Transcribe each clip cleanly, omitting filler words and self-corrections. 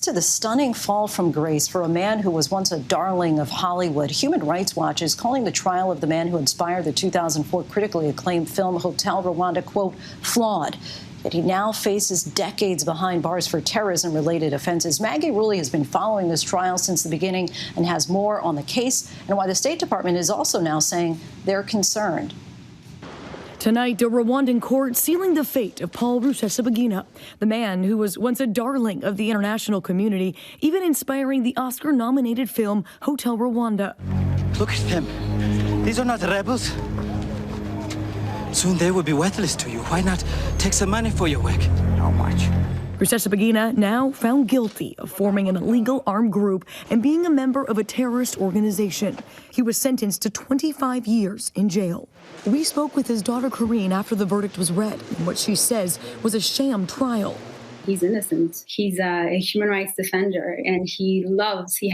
To the stunning fall from grace for a man who was once a darling of Hollywood. Human Rights Watch is calling the trial of the man who inspired the 2004 critically acclaimed film Hotel Rwanda, quote, flawed. Yet he now faces decades behind bars for terrorism-related offenses. Maggie Rulli has been following this trial since the beginning and has more on the case and why the State Department is also now saying they're concerned. Tonight, a Rwandan court sealing the fate of Paul Rusesabagina, the man who was once a darling of the international community, even inspiring the Oscar-nominated film Hotel Rwanda. Look at them. These are not rebels. Soon they will be worthless to you. Why not take some money for your work? How much? Rusesabagina now found guilty of forming an illegal armed group and being a member of a terrorist organization. He was sentenced to 25 years in jail. We spoke with his daughter Corinne after the verdict was read in what she says was a sham trial. He's innocent. He's a human rights defender, and he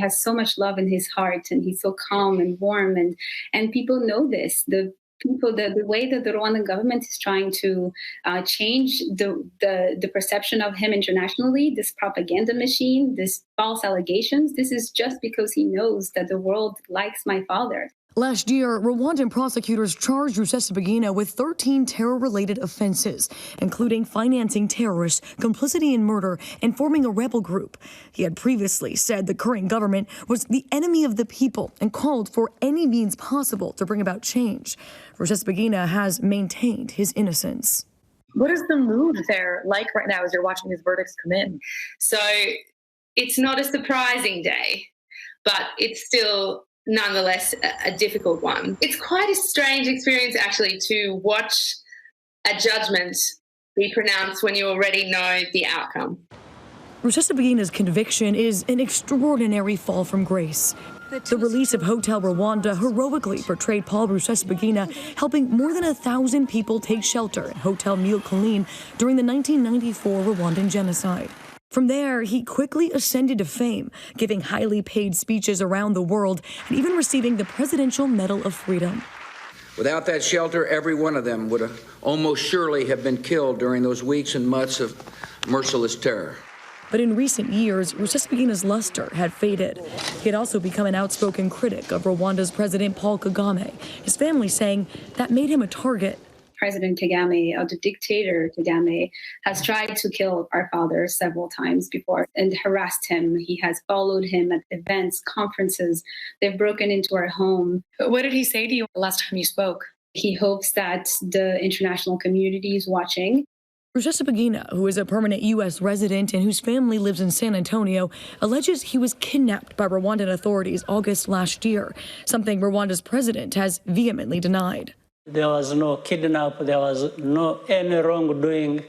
has so much love in his heart, and he's so calm and warm, and people know this. The way that the Rwandan government is trying to change the perception of him internationally, this propaganda machine, this false allegations, this is just because he knows that the world likes my father. Last year, Rwandan prosecutors charged Rusesabagina with 13 terror-related offenses, including financing terrorists, complicity in murder, and forming a rebel group. He had previously said the current government was the enemy of the people and called for any means possible to bring about change. Rusesabagina has maintained his innocence. What is the mood there like right now as you're watching these verdicts come in? So it's not a surprising day, but it's still nonetheless a difficult one. It's quite a strange experience, actually, to watch a judgment be pronounced when you already know the outcome. Rusesabagina's conviction is an extraordinary fall from grace. The release of Hotel Rwanda heroically portrayed Paul Rusesabagina helping more than 1,000 people take shelter in Hotel Colleen during the 1994 Rwandan genocide. From there, he quickly ascended to fame, giving highly paid speeches around the world and even receiving the Presidential Medal of Freedom. Without that shelter, every one of them would almost surely have been killed during those weeks and months of merciless terror. But in recent years, Rusesabagina's luster had faded. He had also become an outspoken critic of Rwanda's President Paul Kagame, his family saying that made him a target. President Kagame, or the dictator Kagame, has tried to kill our father several times before and harassed him. He has followed him at events, conferences. They've broken into our home. What did he say to you last time you spoke? He hopes that the international community is watching. Rusesabagina, who is a permanent U.S. resident and whose family lives in San Antonio, alleges he was kidnapped by Rwandan authorities August last year, something Rwanda's president has vehemently denied. There was no kidnap, there was no any wrongdoing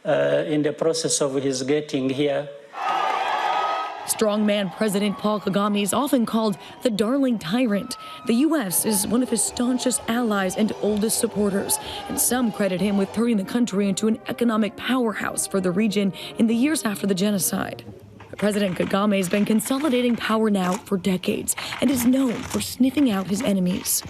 in the process of his getting here. Strongman President Paul Kagame is often called the darling tyrant. The U.S. is one of his staunchest allies and oldest supporters, and some credit him with turning the country into an economic powerhouse for the region in the years after the genocide. President Kagame has been consolidating power now for decades and is known for sniffing out his enemies.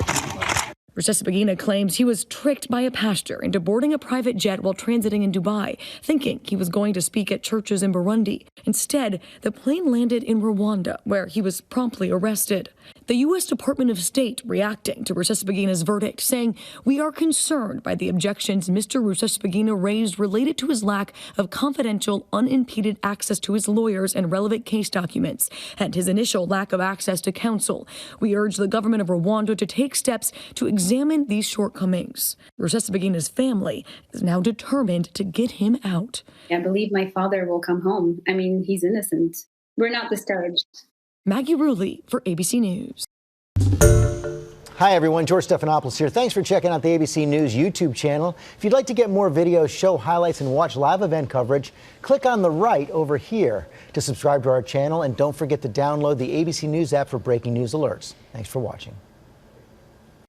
Rusesabagina claims he was tricked by a pastor into boarding a private jet while transiting in Dubai, thinking he was going to speak at churches in Burundi. Instead, the plane landed in Rwanda, where he was promptly arrested. The U.S. Department of State reacting to Rusesabagina's verdict, saying, "We are concerned by the objections Mr. Rusesabagina raised related to his lack of confidential, unimpeded access to his lawyers and relevant case documents, and his initial lack of access to counsel. We urge the government of Rwanda to take steps to examine these shortcomings." Rusesabagina's family is now determined to get him out. I believe my father will come home. I mean, he's innocent. We're not discouraged. Maggie Rulli for ABC News. Hi, everyone. George Stephanopoulos here. Thanks for checking out the ABC News YouTube channel. If you'd like to get more videos, show highlights, and watch live event coverage, click on the right over here to subscribe to our channel. And don't forget to download the ABC News app for breaking news alerts. Thanks for watching.